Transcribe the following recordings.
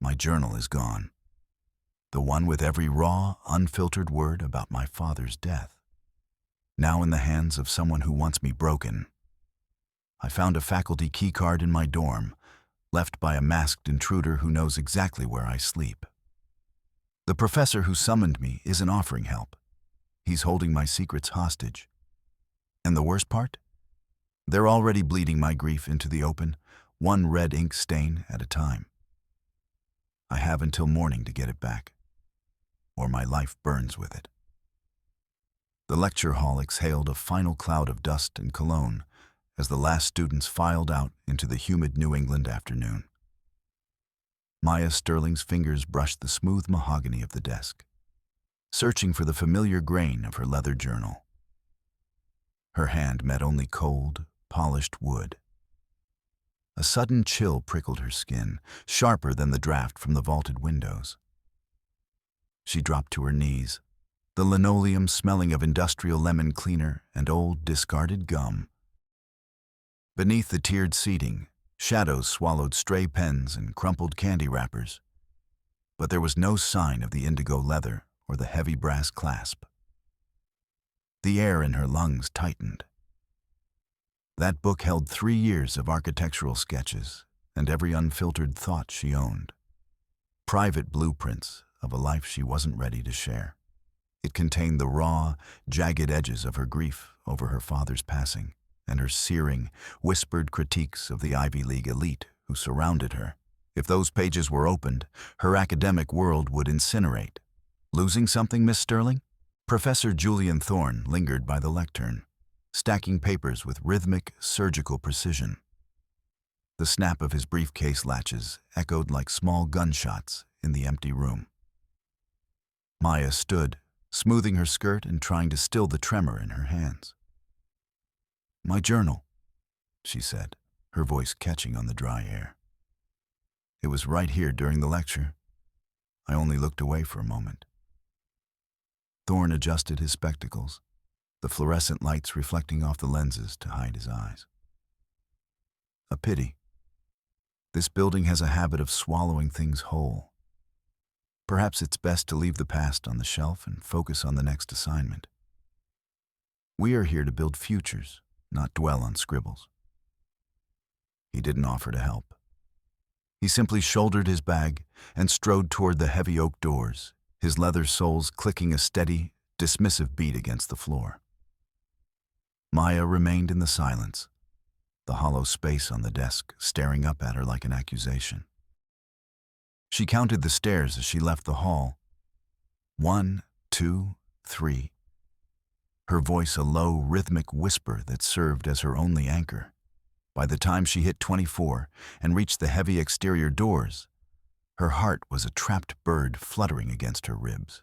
My journal is gone. The one with every raw, unfiltered word about my father's death. Now in the hands of someone who wants me broken. I found a faculty keycard in my dorm, left by a masked intruder who knows exactly where I sleep. The professor who summoned me isn't offering help. He's holding my secrets hostage. And the worst part? They're already bleeding my grief into the open, one red ink stain at a time. I have until morning to get it back, or my life burns with it. The lecture hall exhaled a final cloud of dust and cologne as the last students filed out into the humid New England afternoon. Maya Sterling's fingers brushed the smooth mahogany of the desk, searching for the familiar grain of her leather journal. Her hand met only cold, polished wood. A sudden chill prickled her skin, sharper than the draft from the vaulted windows. She dropped to her knees, the linoleum smelling of industrial lemon cleaner and old discarded gum. Beneath the tiered seating, shadows swallowed stray pens and crumpled candy wrappers, but there was no sign of the indigo leather or the heavy brass clasp. The air in her lungs tightened. That book held 3 years of architectural sketches and every unfiltered thought she owned. Private blueprints of a life she wasn't ready to share. It contained the raw, jagged edges of her grief over her father's passing and her searing, whispered critiques of the Ivy League elite who surrounded her. If those pages were opened, her academic world would incinerate. Losing something, Miss Sterling? Professor Julian Thorne lingered by the lectern, stacking papers with rhythmic, surgical precision. The snap of his briefcase latches echoed like small gunshots in the empty room. Maya stood, smoothing her skirt and trying to still the tremor in her hands. "My journal," she said, her voice catching on the dry air. "It was right here during the lecture. I only looked away for a moment." Thorne adjusted his spectacles, the fluorescent lights reflecting off the lenses to hide his eyes. "A pity. This building has a habit of swallowing things whole. Perhaps it's best to leave the past on the shelf and focus on the next assignment. We are here to build futures, not dwell on scribbles." He didn't offer to help. He simply shouldered his bag and strode toward the heavy oak doors, his leather soles clicking a steady, dismissive beat against the floor. Maya remained in the silence, the hollow space on the desk staring up at her like an accusation. She counted the stairs as she left the hall. 1, 2, 3. Her voice a low, rhythmic whisper that served as her only anchor. By the time she hit 24 and reached the heavy exterior doors, her heart was a trapped bird fluttering against her ribs.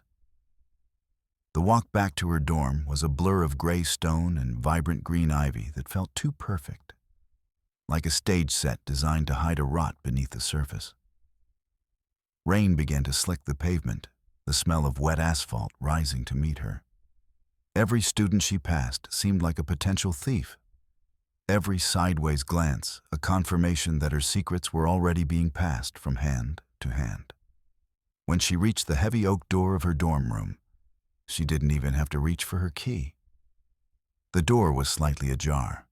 The walk back to her dorm was a blur of gray stone and vibrant green ivy that felt too perfect, like a stage set designed to hide a rot beneath the surface. Rain began to slick the pavement, the smell of wet asphalt rising to meet her. Every student she passed seemed like a potential thief. Every sideways glance a confirmation that her secrets were already being passed from hand to hand. When she reached the heavy oak door of her dorm room, she didn't even have to reach for her key. The door was slightly ajar.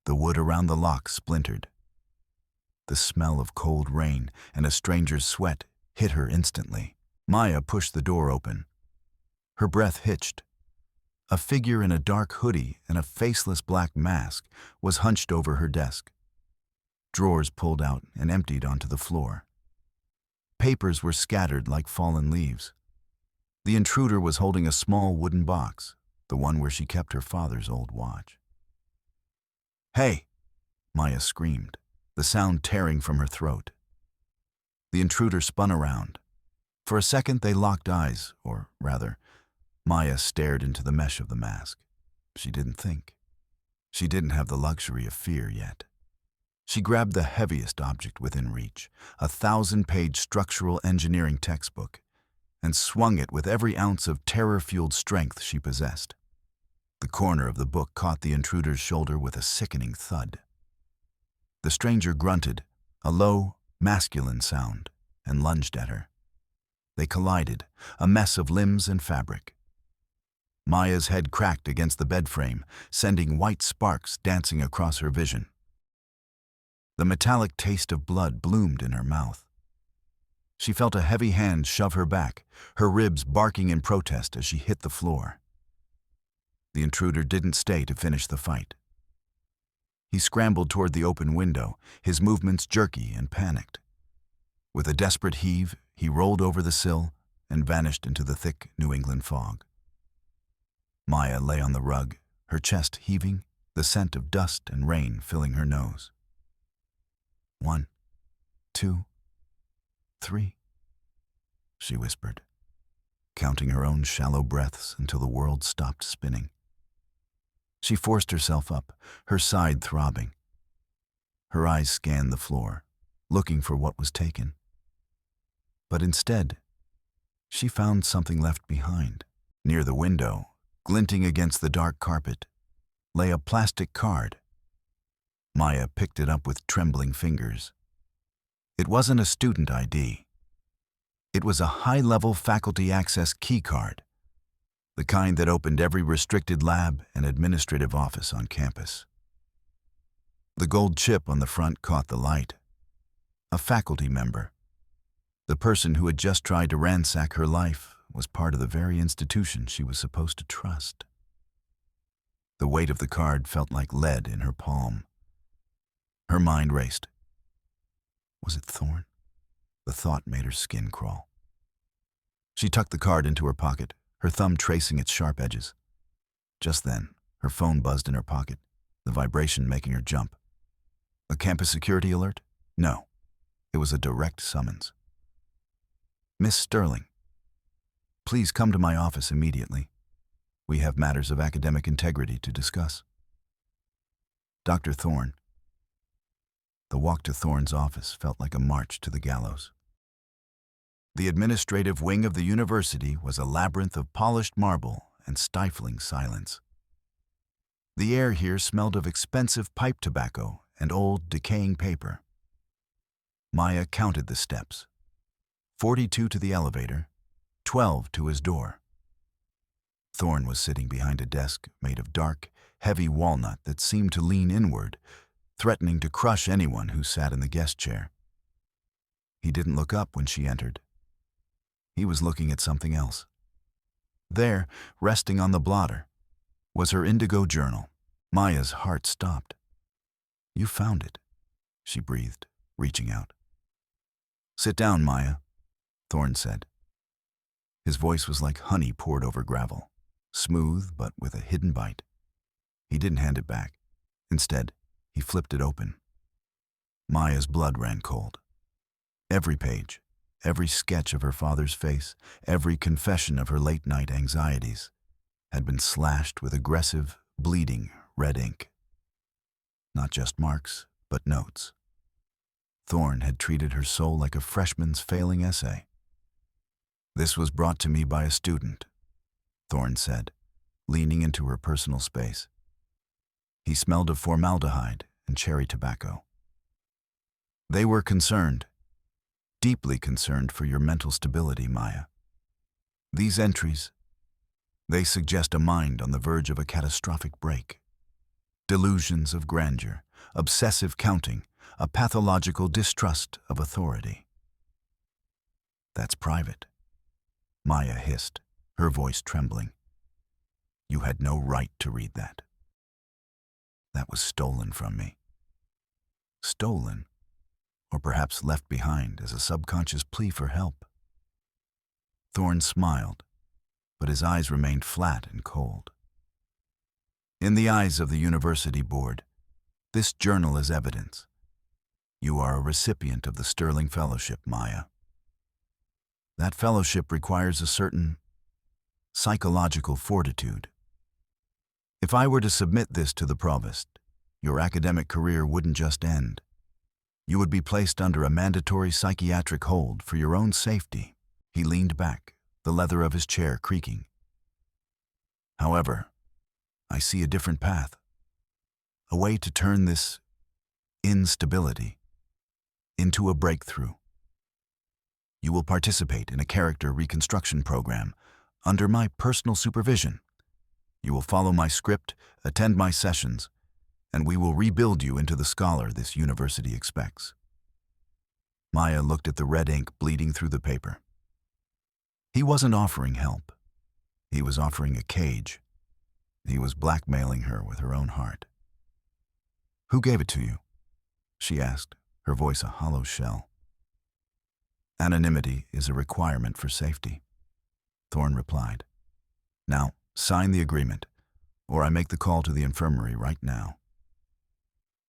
The wood around the lock splintered. The smell of cold rain and a stranger's sweat hit her instantly. Maya pushed the door open. Her breath hitched. A figure in a dark hoodie and a faceless black mask was hunched over her desk. Drawers pulled out and emptied onto the floor. Papers were scattered like fallen leaves. The intruder was holding a small wooden box, the one where she kept her father's old watch. "Hey!" Maya screamed, the sound tearing from her throat. The intruder spun around. For a second they locked eyes, or rather, Maya stared into the mesh of the mask. She didn't think. She didn't have the luxury of fear yet. She grabbed the heaviest object within reach, a 1,000-page structural engineering textbook, and swung it with every ounce of terror-fueled strength she possessed. The corner of the book caught the intruder's shoulder with a sickening thud. The stranger grunted, a low, masculine sound, and lunged at her. They collided, a mess of limbs and fabric. Maya's head cracked against the bed frame, sending white sparks dancing across her vision. The metallic taste of blood bloomed in her mouth. She felt a heavy hand shove her back, her ribs barking in protest as she hit the floor. The intruder didn't stay to finish the fight. He scrambled toward the open window, his movements jerky and panicked. With a desperate heave, he rolled over the sill and vanished into the thick New England fog. Maya lay on the rug, her chest heaving, the scent of dust and rain filling her nose. 1, 2, 3, she whispered, counting her own shallow breaths until the world stopped spinning. She forced herself up, her side throbbing. Her eyes scanned the floor, looking for what was taken. But instead, she found something left behind. Near the window, glinting against the dark carpet, lay a plastic card. Maya picked it up with trembling fingers. It wasn't a student ID. It was a high-level faculty access keycard, the kind that opened every restricted lab and administrative office on campus. The gold chip on the front caught the light. A faculty member. The person who had just tried to ransack her life was part of the very institution she was supposed to trust. The weight of the card felt like lead in her palm. Her mind raced. Was it Thorne? The thought made her skin crawl. She tucked the card into her pocket, her thumb tracing its sharp edges. Just then, her phone buzzed in her pocket, the vibration making her jump. A campus security alert? No, it was a direct summons. Miss Sterling, please come to my office immediately. We have matters of academic integrity to discuss. Dr. Thorne. The walk to Thorne's office felt like a march to the gallows. The administrative wing of the university was a labyrinth of polished marble and stifling silence. The air here smelled of expensive pipe tobacco and old, decaying paper. Maya counted the steps. 42 to the elevator, 12 to his door. Thorne was sitting behind a desk made of dark, heavy walnut that seemed to lean inward, threatening to crush anyone who sat in the guest chair. He didn't look up when she entered. He was looking at something else. There, resting on the blotter, was her indigo journal. Maya's heart stopped. You found it, she breathed, reaching out. Sit down, Maya, Thorne said. His voice was like honey poured over gravel, smooth but with a hidden bite. He didn't hand it back. Instead, he flipped it open. Maya's blood ran cold. Every page, every sketch of her father's face, every confession of her late-night anxieties had been slashed with aggressive, bleeding red ink. Not just marks, but notes. Thorne had treated her soul like a freshman's failing essay. This was brought to me by a student, Thorne said, leaning into her personal space. He smelled of formaldehyde and cherry tobacco. They were concerned, deeply concerned for your mental stability, Maya. These entries, they suggest a mind on the verge of a catastrophic break. Delusions of grandeur, obsessive counting, a pathological distrust of authority. That's private, Maya hissed, her voice trembling. You had no right to read that. That was stolen from me. Stolen, or perhaps left behind as a subconscious plea for help. Thorne smiled, but his eyes remained flat and cold. In the eyes of the university board, this journal is evidence. You are a recipient of the Sterling Fellowship, Maya. That fellowship requires a certain psychological fortitude. If I were to submit this to the provost, your academic career wouldn't just end. You would be placed under a mandatory psychiatric hold for your own safety. He leaned back, the leather of his chair creaking. However, I see a different path. A way to turn this instability into a breakthrough. You will participate in a character reconstruction program under my personal supervision. You will follow my script, attend my sessions, and we will rebuild you into the scholar this university expects. Maya looked at the red ink bleeding through the paper. He wasn't offering help. He was offering a cage. He was blackmailing her with her own heart. "Who gave it to you?" she asked, her voice a hollow shell. "Anonymity is a requirement for safety," Thorne replied. "Now, sign the agreement, or I make the call to the infirmary right now."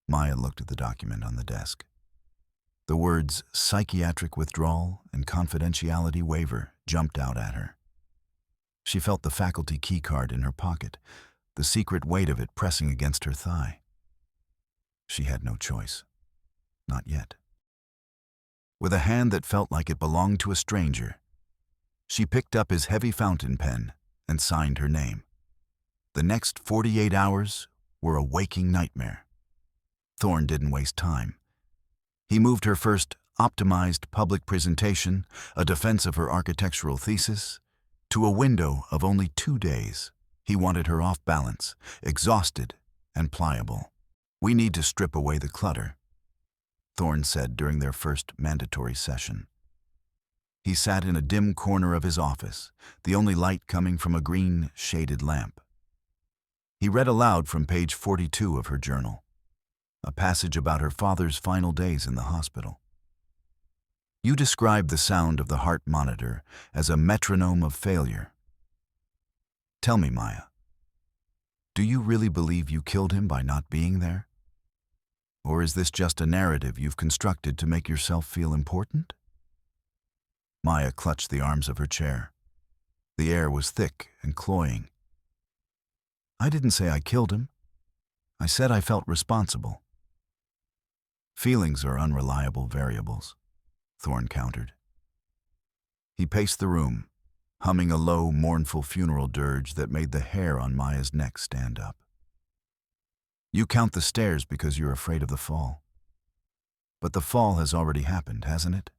Maya looked at the document on the desk. The words psychiatric withdrawal and confidentiality waiver jumped out at her. She felt the faculty keycard in her pocket, the secret weight of it pressing against her thigh. She had no choice. Not yet. With a hand that felt like it belonged to a stranger, she picked up his heavy fountain pen and signed her name. The next 48 hours were a waking nightmare. Thorne didn't waste time. He moved her first optimized public presentation, a defense of her architectural thesis, to a window of only 2 days. He wanted her off balance, exhausted and pliable. "We need to strip away the clutter," Thorne said during their first mandatory session. He sat in a dim corner of his office, the only light coming from a green, shaded lamp. He read aloud from page 42 of her journal, a passage about her father's final days in the hospital. "You describe the sound of the heart monitor as a metronome of failure. Tell me, Maya, do you really believe you killed him by not being there? Or is this just a narrative you've constructed to make yourself feel important?" Maya clutched the arms of her chair. The air was thick and cloying. "I didn't say I killed him. I said I felt responsible." "Feelings are unreliable variables," Thorne countered. He paced the room, humming a low, mournful funeral dirge that made the hair on Maya's neck stand up. "You count the stairs because you're afraid of the fall. But the fall has already happened, hasn't it?"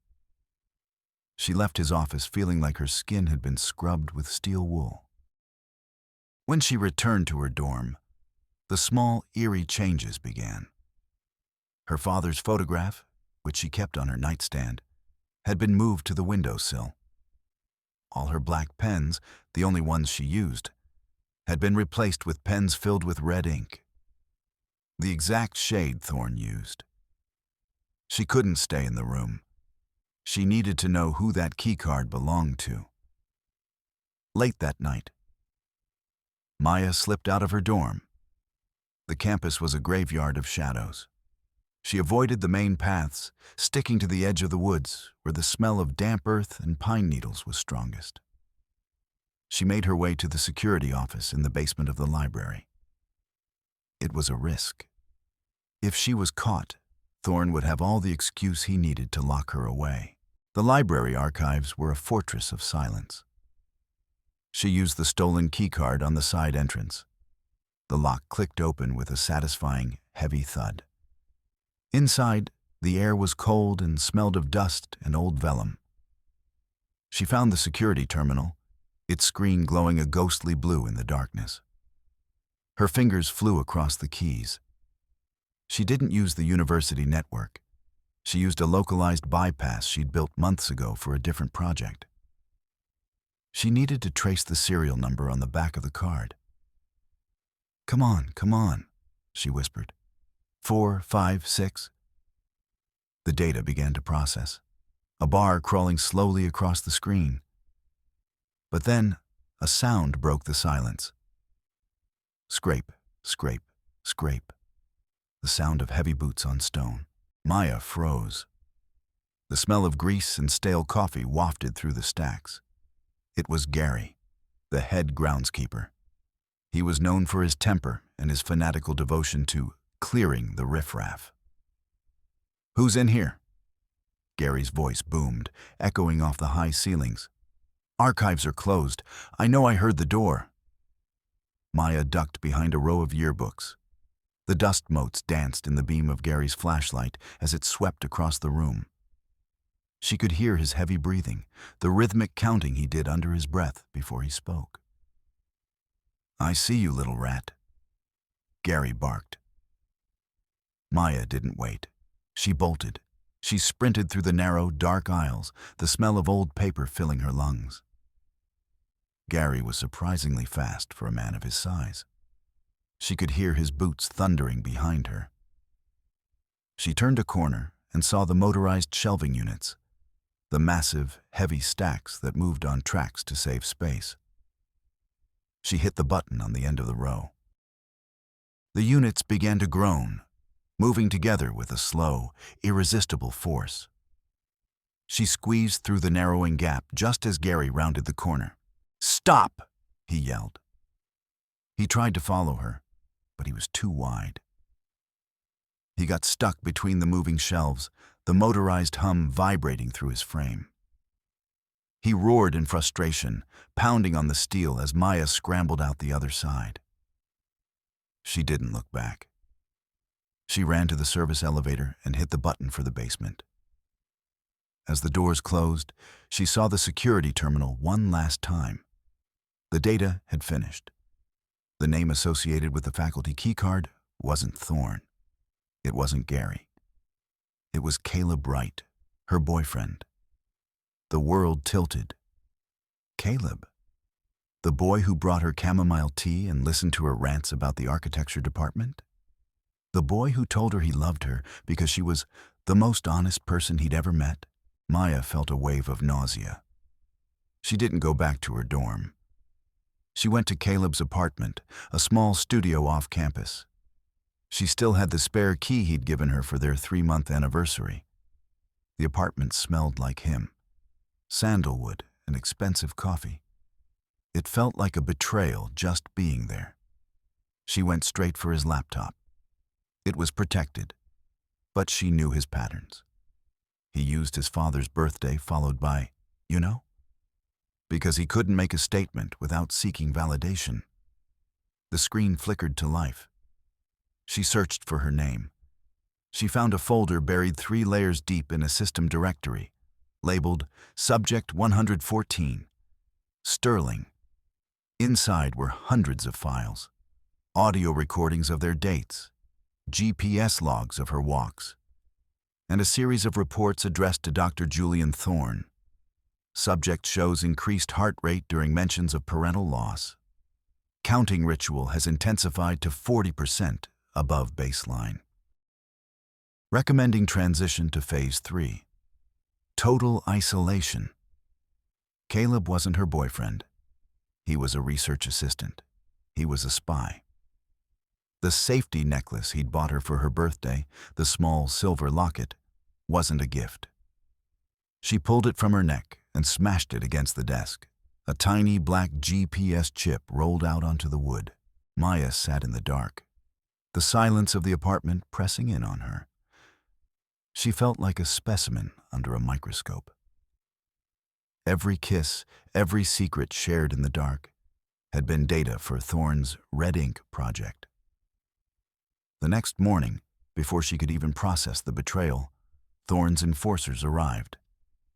She left his office feeling like her skin had been scrubbed with steel wool. When she returned to her dorm, the small, eerie changes began. Her father's photograph, which she kept on her nightstand, had been moved to the windowsill. All her black pens, the only ones she used, had been replaced with pens filled with red ink. The exact shade Thorne used. She couldn't stay in the room. She needed to know who that keycard belonged to. Late that night, Maya slipped out of her dorm. The campus was a graveyard of shadows. She avoided the main paths, sticking to the edge of the woods where the smell of damp earth and pine needles was strongest. She made her way to the security office in the basement of the library. It was a risk. If she was caught, Thorne would have all the excuse he needed to lock her away. The library archives were a fortress of silence. She used the stolen keycard on the side entrance. The lock clicked open with a satisfying, heavy thud. Inside, the air was cold and smelled of dust and old vellum. She found the security terminal, its screen glowing a ghostly blue in the darkness. Her fingers flew across the keys. She didn't use the university network. She used a localized bypass she'd built months ago for a different project. She needed to trace the serial number on the back of the card. Come on," she whispered. 4, 5, 6. The data began to process, a bar crawling slowly across the screen. But then, a sound broke the silence. Scrape, scrape, scrape. The sound of heavy boots on stone. Maya froze. The smell of grease and stale coffee wafted through the stacks. It was Gary, the head groundskeeper. He was known for his temper and his fanatical devotion to clearing the riffraff. "Who's in here?" Gary's voice boomed, echoing off the high ceilings. "Archives are closed. I know I heard the door." Maya ducked behind a row of yearbooks. The dust motes danced in the beam of Gary's flashlight as it swept across the room. She could hear his heavy breathing, the rhythmic counting he did under his breath before he spoke. "I see you, little rat," Gary barked. Maya didn't wait. She bolted. She sprinted through the narrow, dark aisles, the smell of old paper filling her lungs. Gary was surprisingly fast for a man of his size. She could hear his boots thundering behind her. She turned a corner and saw the motorized shelving units, the massive, heavy stacks that moved on tracks to save space. She hit the button on the end of the row. The units began to groan, moving together with a slow, irresistible force. She squeezed through the narrowing gap just as Gary rounded the corner. "Stop!" he yelled. He tried to follow her, but he was too wide. He got stuck between the moving shelves, the motorized hum vibrating through his frame. He roared in frustration, pounding on the steel as Maya scrambled out the other side. She didn't look back. She ran to the service elevator and hit the button for the basement. As the doors closed, she saw the security terminal one last time. The data had finished. The name associated with the faculty keycard wasn't Thorne. It wasn't Gary. It was Caleb Wright, her boyfriend. The world tilted. Caleb, the boy who brought her chamomile tea and listened to her rants about the architecture department? The boy who told her he loved her because she was the most honest person he'd ever met? Maya felt a wave of nausea. She didn't go back to her dorm. She went to Caleb's apartment, a small studio off campus. She still had the spare key he'd given her for their 3-month anniversary. The apartment smelled like him. Sandalwood and expensive coffee. It felt like a betrayal just being there. She went straight for his laptop. It was protected, but she knew his patterns. He used his father's birthday followed by, because he couldn't make a statement without seeking validation. The screen flickered to life. She searched for her name. She found a folder buried 3 layers deep in a system directory, labeled Subject 114, Sterling. Inside were hundreds of files, audio recordings of their dates, GPS logs of her walks, and a series of reports addressed to Dr. Julian Thorne. Subject shows increased heart rate during mentions of parental loss. Counting ritual has intensified to 40% above baseline. Recommending transition to phase 3. Total isolation. Caleb wasn't her boyfriend. He was a research assistant. He was a spy. The safety necklace he'd bought her for her birthday, the small silver locket, wasn't a gift. She pulled it from her neck and smashed it against the desk. A tiny black GPS chip rolled out onto the wood. Maya sat in the dark, the silence of the apartment pressing in on her. She felt like a specimen under a microscope. Every kiss, every secret shared in the dark, had been data for Thorne's red ink project. The next morning, before she could even process the betrayal, Thorne's enforcers arrived.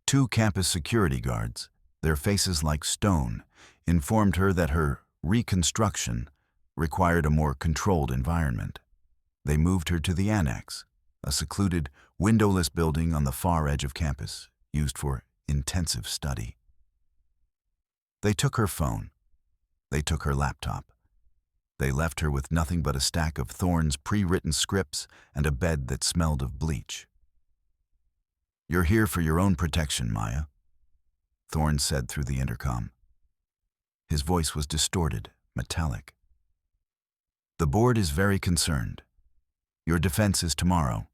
2 campus security guards, their faces like stone, informed her that her reconstruction required a more controlled environment. They moved her to the annex, a secluded, windowless building on the far edge of campus, used for intensive study. They took her phone. They took her laptop. They left her with nothing but a stack of Thorne's pre-written scripts and a bed that smelled of bleach. "You're here for your own protection, Maya," Thorne said through the intercom. His voice was distorted, metallic. "The board is very concerned. Your defense is tomorrow.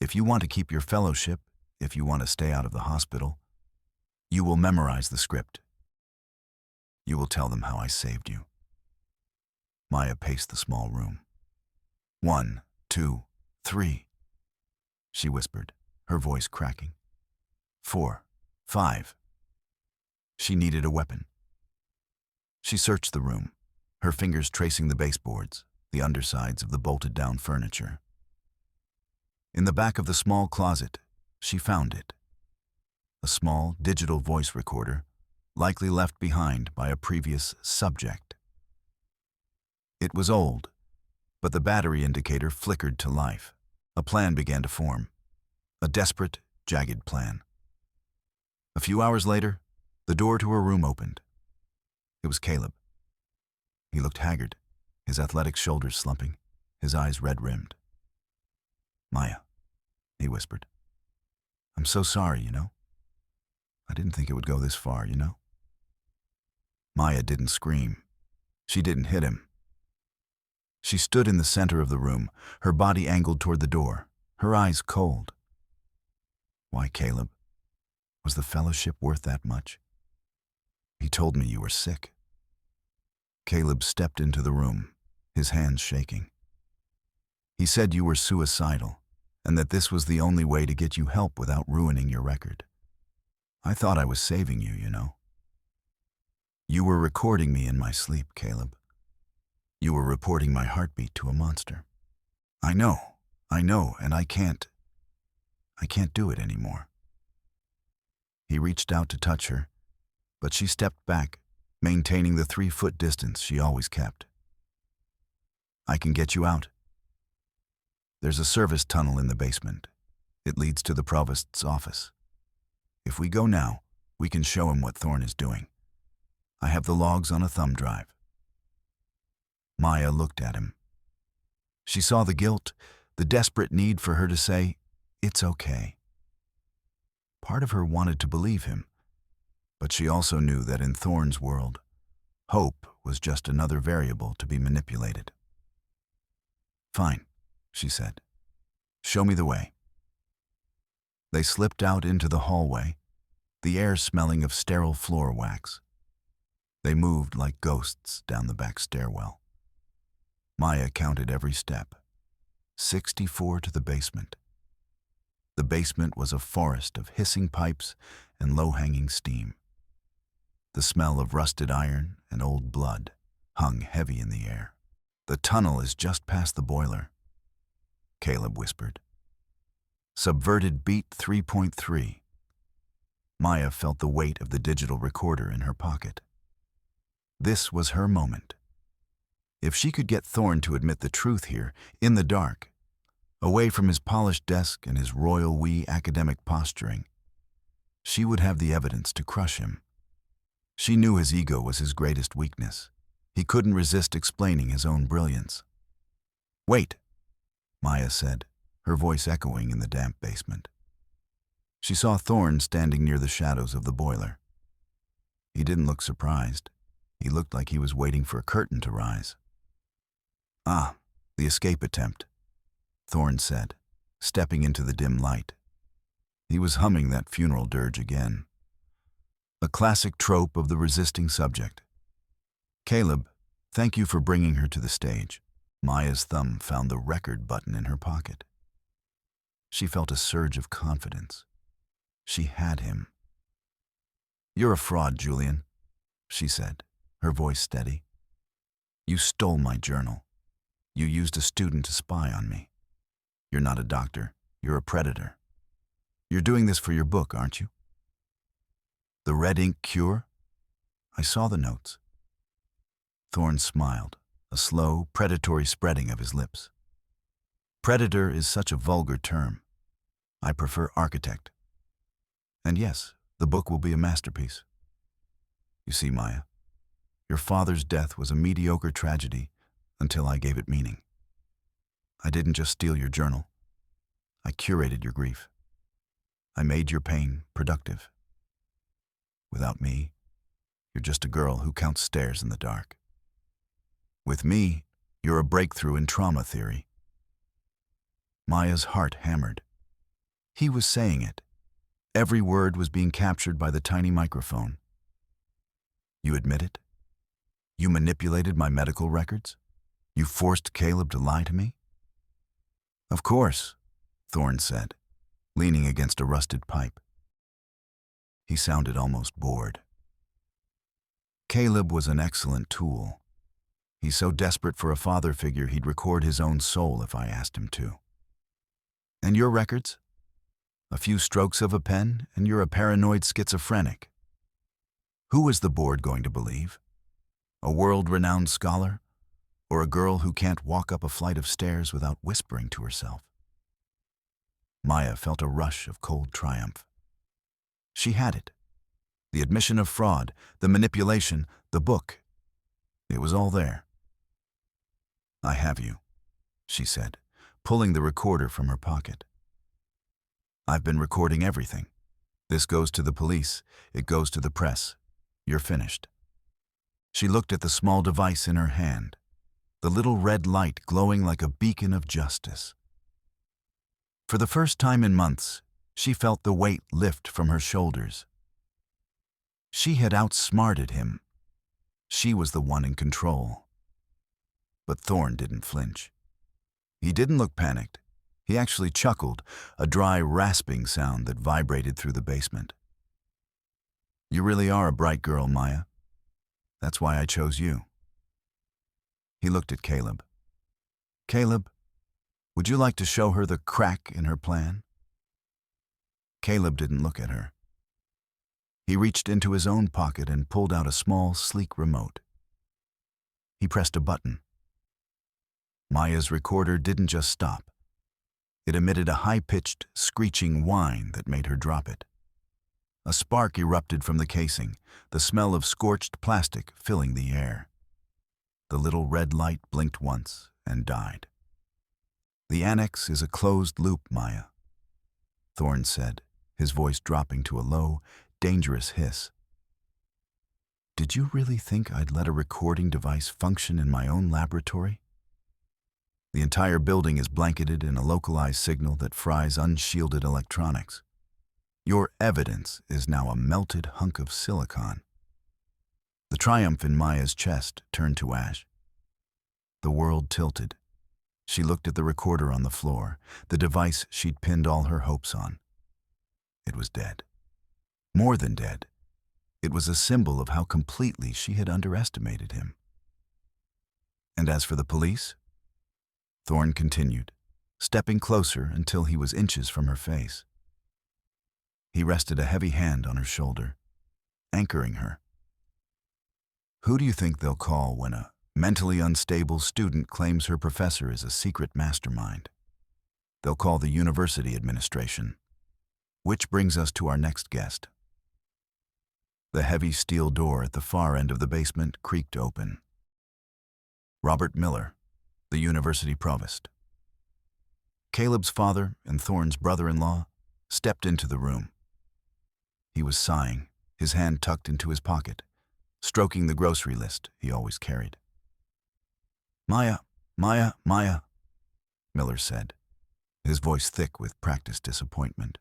If you want to keep your fellowship, if you want to stay out of the hospital, you will memorize the script. You will tell them how I saved you." Maya paced the small room. 1, 2, 3, she whispered, her voice cracking. 4, 5. She needed a weapon. She searched the room, her fingers tracing the baseboards, the undersides of the bolted-down furniture. In the back of the small closet, she found it. a small digital voice recorder, likely left behind by a previous subject. It was old, but the battery indicator flickered to life. A plan began to form, a desperate, jagged plan. A few hours later, the door to her room opened. It was Caleb. He looked haggard, his athletic shoulders slumping, his eyes red-rimmed. "Maya," he whispered. "I'm so sorry, you know. I didn't think it would go this far, you know." Maya didn't scream. She didn't hit him. She stood in the center of the room, her body angled toward the door, her eyes cold. "Why, Caleb? Was the fellowship worth that much? He told me you were sick." Caleb stepped into the room, his hands shaking. "He said you were suicidal, and that this was the only way to get you help without ruining your record. I thought I was saving you, you know. You were recording me in my sleep, Caleb. You were reporting my heartbeat to a monster. I know, and I can't do it anymore." He reached out to touch her, but she stepped back, maintaining the 3-foot distance she always kept. "I can get you out. There's a service tunnel in the basement. It leads to the provost's office. If we go now, we can show him what Thorne is doing. I have the logs on a thumb drive." Maya looked at him. She saw the guilt, the desperate need for her to say, "It's okay." Part of her wanted to believe him, but she also knew that in Thorne's world, hope was just another variable to be manipulated. "Fine," she said. "Show me the way." They slipped out into the hallway, the air smelling of sterile floor wax. They moved like ghosts down the back stairwell. Maya counted every step. 64 to the basement. The basement was a forest of hissing pipes and low-hanging steam. The smell of rusted iron and old blood hung heavy in the air. "The tunnel is just past the boiler," Caleb whispered. Subverted beat 3.3. Maya felt the weight of the digital recorder in her pocket. This was her moment. If she could get Thorne to admit the truth here, in the dark, away from his polished desk and his royal we academic posturing, she would have the evidence to crush him. She knew his ego was his greatest weakness. He couldn't resist explaining his own brilliance. "Wait," Maya said, her voice echoing in the damp basement. She saw Thorne standing near the shadows of the boiler. He didn't look surprised. He looked like he was waiting for a curtain to rise. "Ah, the escape attempt," Thorne said, stepping into the dim light. He was humming that funeral dirge again. A classic trope of the resisting subject. "Caleb, thank you for bringing her to the stage." Maya's thumb found the record button in her pocket. She felt a surge of confidence. She had him. "You're a fraud, Julian," she said, her voice steady. "You stole my journal. You used a student to spy on me. You're not a doctor. You're a predator. You're doing this for your book, aren't you?" "The red ink cure?" "I saw the notes." Thorne smiled, a slow, predatory spreading of his lips. "Predator is such a vulgar term. I prefer architect. And yes, the book will be a masterpiece. You see, Maya, your father's death was a mediocre tragedy until I gave it meaning. I didn't just steal your journal. I curated your grief. I made your pain productive. Without me, you're just a girl who counts stairs in the dark. With me, you're a breakthrough in trauma theory." Maya's heart hammered. He was saying it. Every word was being captured by the tiny microphone. "You admit it? You manipulated my medical records? You forced Caleb to lie to me?" "Of course," Thorne said, leaning against a rusted pipe. He sounded almost bored. Caleb was an excellent tool. He's so desperate for a father figure he'd record his own soul if I asked him to. "And your records?" A few strokes of a pen, and you're a paranoid schizophrenic. Who was the board going to believe? A world-renowned scholar? Or a girl who can't walk up a flight of stairs without whispering to herself? Maya felt a rush of cold triumph. She had it. The admission of fraud, the manipulation, the book. It was all there. "I have you," she said, pulling the recorder from her pocket. "I've been recording everything. This goes to the police. It goes to the press. You're finished." She looked at the small device in her hand, the little red light glowing like a beacon of justice. For the first time in months, she felt the weight lift from her shoulders. She had outsmarted him. She was the one in control. But Thorne didn't flinch. He didn't look panicked. He actually chuckled, a dry, rasping sound that vibrated through the basement. "You really are a bright girl, Maya. That's why I chose you." He looked at Caleb. "Caleb, would you like to show her the crack in her plan?" Caleb didn't look at her. He reached into his own pocket and pulled out a small, sleek remote. He pressed a button. Maya's recorder didn't just stop. It emitted a high-pitched, screeching whine that made her drop it. A spark erupted from the casing, the smell of scorched plastic filling the air. The little red light blinked once and died. "The annex is a closed loop, Maya," Thorne said, his voice dropping to a low, dangerous hiss. "Did you really think I'd let a recording device function in my own laboratory? The entire building is blanketed in a localized signal that fries unshielded electronics. Your evidence is now a melted hunk of silicon." The triumph in Maya's chest turned to ash. The world tilted. She looked at the recorder on the floor, the device she'd pinned all her hopes on. It was dead. More than dead. It was a symbol of how completely she had underestimated him. "And as for the police?" Thorne continued, stepping closer until he was inches from her face. He rested a heavy hand on her shoulder, anchoring her. "Who do you think they'll call when a mentally unstable student claims her professor is a secret mastermind? They'll call the university administration. Which brings us to our next guest." The heavy steel door at the far end of the basement creaked open. Robert Miller, the university provost. Caleb's father and Thorne's brother-in-law stepped into the room. He was sighing, his hand tucked into his pocket, stroking the grocery list he always carried. "Maya, Maya, Maya," Miller said, his voice thick with practiced disappointment.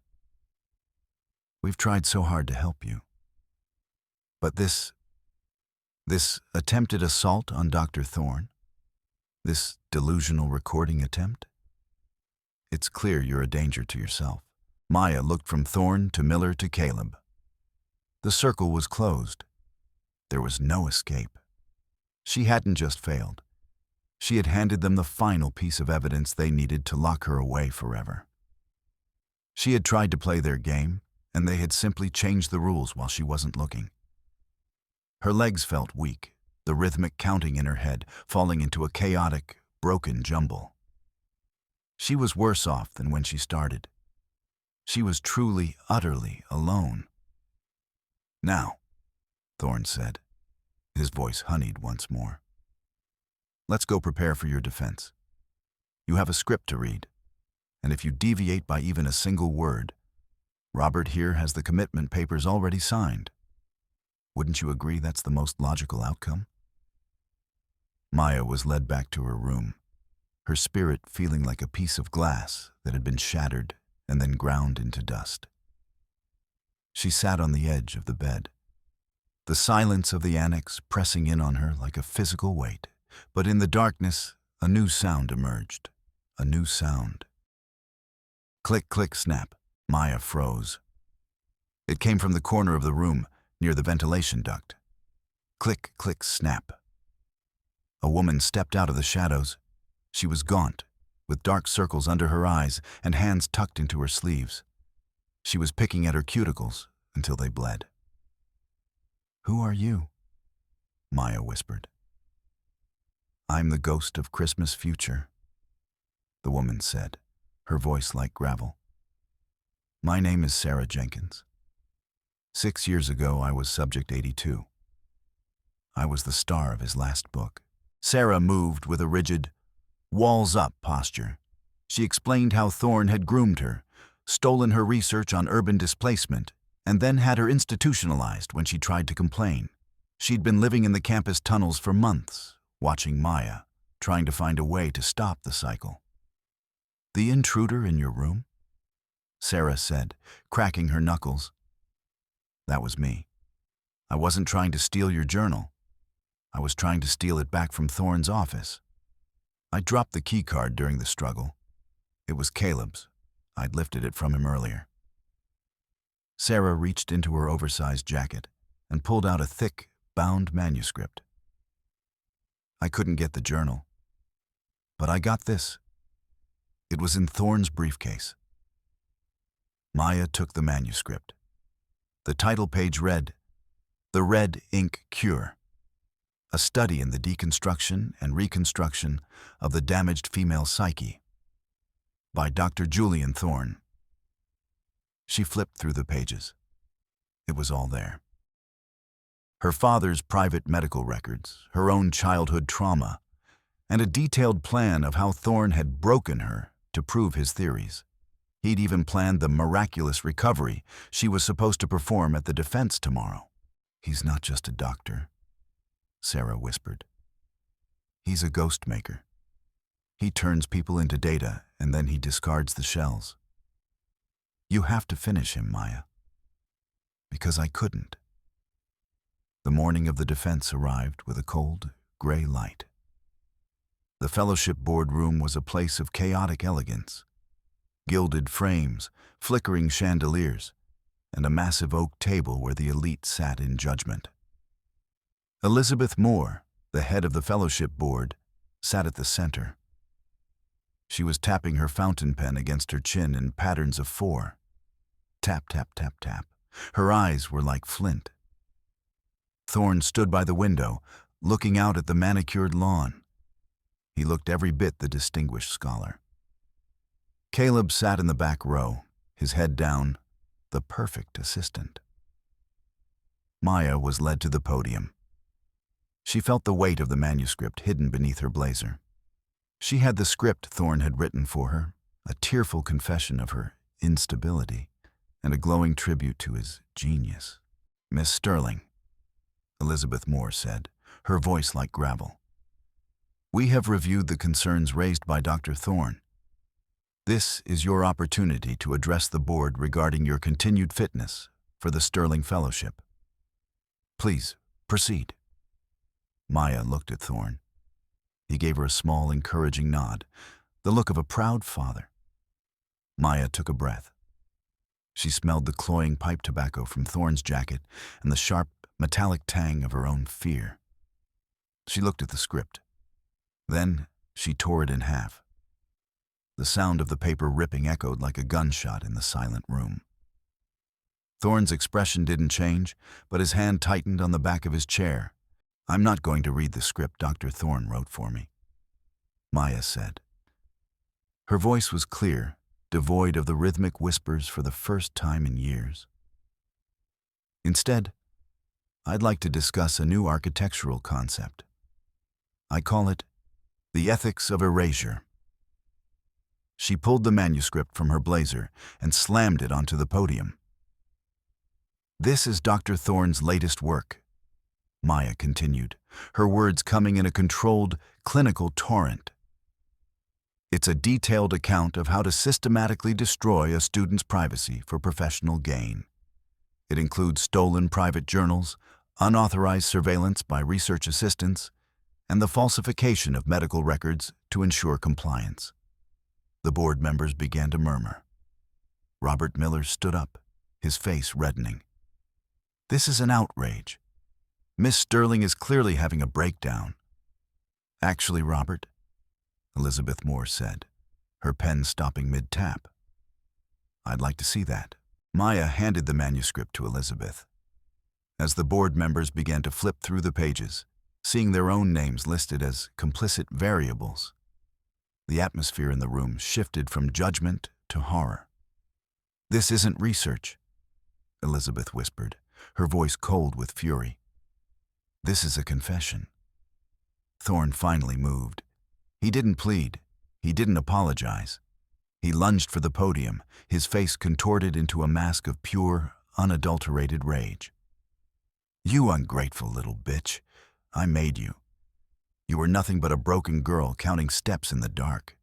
"We've tried so hard to help you. But this attempted assault on Dr. Thorne, this delusional recording attempt, it's clear you're a danger to yourself." Maya looked from Thorne to Miller to Caleb. The circle was closed. There was no escape. She hadn't just failed. She had handed them the final piece of evidence they needed to lock her away forever. She had tried to play their game, and they had simply changed the rules while she wasn't looking. Her legs felt weak, the rhythmic counting in her head falling into a chaotic, broken jumble. She was worse off than when she started. She was truly, utterly alone. "Now," Thorne said, his voice honeyed once more, "let's go prepare for your defense. You have a script to read, and if you deviate by even a single word, Robert here has the commitment papers already signed. Wouldn't you agree that's the most logical outcome?" Maya was led back to her room, her spirit feeling like a piece of glass that had been shattered and then ground into dust. She sat on the edge of the bed, the silence of the annex pressing in on her like a physical weight. But in the darkness, a new sound emerged, a new sound. Click, click, snap. Maya froze. It came from the corner of the room, near the ventilation duct. Click, click, snap. A woman stepped out of the shadows. She was gaunt, with dark circles under her eyes and hands tucked into her sleeves. She was picking at her cuticles until they bled. "Who are you?" Maya whispered. "I'm the ghost of Christmas future," the woman said, her voice like gravel. "My name is Sarah Jenkins. 6 years ago, I was Subject 82. I was the star of his last book." Sarah moved with a rigid, walls-up posture. She explained how Thorne had groomed her, stolen her research on urban displacement, and then had her institutionalized when she tried to complain. She'd been living in the campus tunnels for months, watching Maya, trying to find a way to stop the cycle. "The intruder in your room?" Sarah said, cracking her knuckles. "That was me. I wasn't trying to steal your journal. I was trying to steal it back from Thorne's office. I dropped the keycard during the struggle. It was Caleb's. I'd lifted it from him earlier." Sarah reached into her oversized jacket and pulled out a thick, bound manuscript. "I couldn't get the journal, but I got this. It was in Thorne's briefcase." Maya took the manuscript. The title page read, "The Red Ink Cure, a study in the deconstruction and reconstruction of the damaged female psyche, by Dr. Julian Thorne." She flipped through the pages. It was all there. Her father's private medical records, her own childhood trauma, and a detailed plan of how Thorne had broken her to prove his theories. He'd even planned the miraculous recovery she was supposed to perform at the defense tomorrow. "He's not just a doctor," Sarah whispered. "He's a ghost maker. He turns people into data, and then he discards the shells. You have to finish him, Maya. Because I couldn't." The morning of the defense arrived with a cold, gray light. The fellowship boardroom was a place of chaotic elegance. Gilded frames, flickering chandeliers, and a massive oak table where the elite sat in judgment. Elizabeth Moore, the head of the fellowship board, sat at the center. She was tapping her fountain pen against her chin in patterns of 4. Tap, tap, tap, tap. Her eyes were like flint. Thorne stood by the window, looking out at the manicured lawn. He looked every bit the distinguished scholar. Caleb sat in the back row, his head down, the perfect assistant. Maya was led to the podium. She felt the weight of the manuscript hidden beneath her blazer. She had the script Thorne had written for her, a tearful confession of her instability, and a glowing tribute to his genius. "Miss Sterling," Elizabeth Moore said, her voice like gravel, "we have reviewed the concerns raised by Dr. Thorne. This is your opportunity to address the board regarding your continued fitness for the Sterling Fellowship. Please, proceed." Maya looked at Thorne. He gave her a small, encouraging nod, the look of a proud father. Maya took a breath. She smelled the cloying pipe tobacco from Thorne's jacket and the sharp, metallic tang of her own fear. She looked at the script. Then she tore it in half. The sound of the paper ripping echoed like a gunshot in the silent room. Thorne's expression didn't change, but his hand tightened on the back of his chair. "I'm not going to read the script Dr. Thorne wrote for me," Maya said. Her voice was clear, devoid of the rhythmic whispers for the first time in years. "Instead, I'd like to discuss a new architectural concept. I call it the ethics of erasure." She pulled the manuscript from her blazer and slammed it onto the podium. "This is Dr. Thorne's latest work," Maya continued, her words coming in a controlled, clinical torrent. "It's a detailed account of how to systematically destroy a student's privacy for professional gain. It includes stolen private journals, unauthorized surveillance by research assistants, and the falsification of medical records to ensure compliance." The board members began to murmur. Robert Miller stood up, his face reddening. "This is an outrage. Miss Sterling is clearly having a breakdown." "Actually, Robert," Elizabeth Moore said, her pen stopping mid-tap, "I'd like to see that." Maya handed the manuscript to Elizabeth. As the board members began to flip through the pages, seeing their own names listed as complicit variables, the atmosphere in the room shifted from judgment to horror. "This isn't research," Elizabeth whispered, her voice cold with fury. "This is a confession." Thorne finally moved. He didn't plead. He didn't apologize. He lunged for the podium, his face contorted into a mask of pure, unadulterated rage. "You ungrateful little bitch. I made you. You were nothing but a broken girl counting steps in the dark."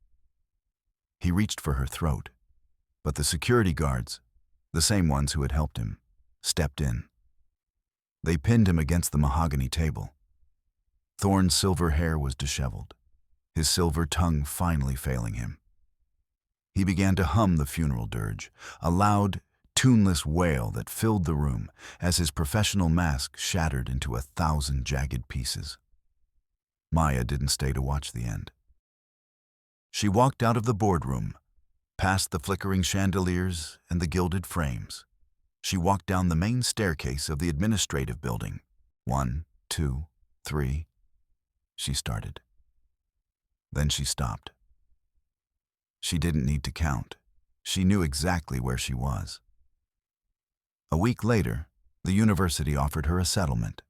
He reached for her throat, but the security guards, the same ones who had helped him, stepped in. They pinned him against the mahogany table. Thorne's silver hair was disheveled, his silver tongue finally failing him. He began to hum the funeral dirge, a loud, tuneless wail that filled the room as his professional mask shattered into 1,000 jagged pieces. Maya didn't stay to watch the end. She walked out of the boardroom, past the flickering chandeliers and the gilded frames. She walked down the main staircase of the administrative building. 1, 2, 3, she started. Then she stopped. She didn't need to count. She knew exactly where she was. A week later, the university offered her a settlement,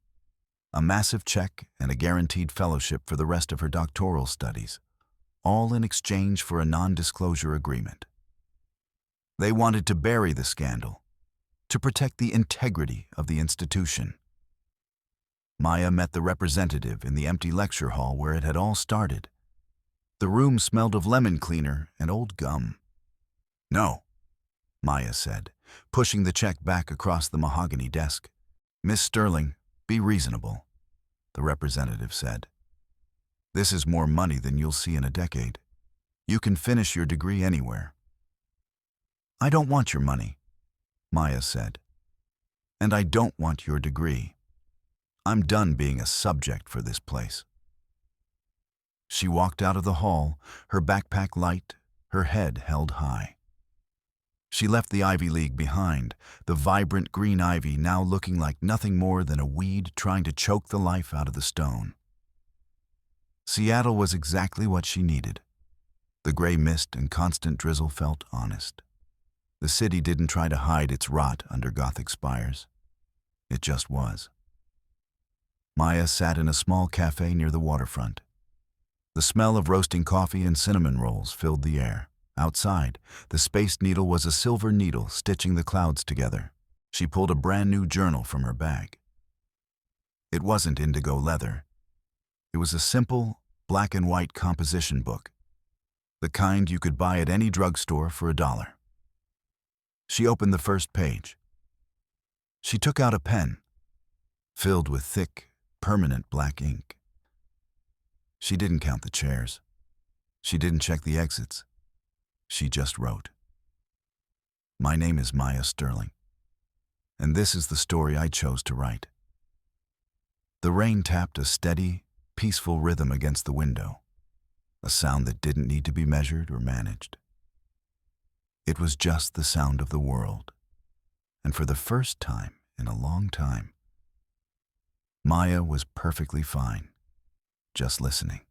a massive check and a guaranteed fellowship for the rest of her doctoral studies, all in exchange for a non-disclosure agreement. They wanted to bury the scandal, to protect the integrity of the institution. Maya met the representative in the empty lecture hall where it had all started. The room smelled of lemon cleaner and old gum. "No," Maya said, pushing the check back across the mahogany desk. "Miss Sterling, be reasonable," the representative said. "This is more money than you'll see in a decade. You can finish your degree anywhere." "I don't want your money," Maya said. "And I don't want your degree. I'm done being a subject for this place." She walked out of the hall, her backpack light, her head held high. She left the Ivy League behind, the vibrant green ivy now looking like nothing more than a weed trying to choke the life out of the stone. Seattle was exactly what she needed. The gray mist and constant drizzle felt honest. The city didn't try to hide its rot under Gothic spires. It just was. Maya sat in a small cafe near the waterfront. The smell of roasting coffee and cinnamon rolls filled the air. Outside, the Space Needle was a silver needle stitching the clouds together. She pulled a brand new journal from her bag. It wasn't indigo leather. It was a simple, black and white composition book, the kind you could buy at any drugstore for $1. She opened the first page. She took out a pen, filled with thick, permanent black ink. She didn't count the chairs. She didn't check the exits. She just wrote. "My name is Maya Sterling, and this is the story I chose to write." The rain tapped a steady, peaceful rhythm against the window, a sound that didn't need to be measured or managed. It was just the sound of the world, and for the first time in a long time, Maya was perfectly fine, just listening.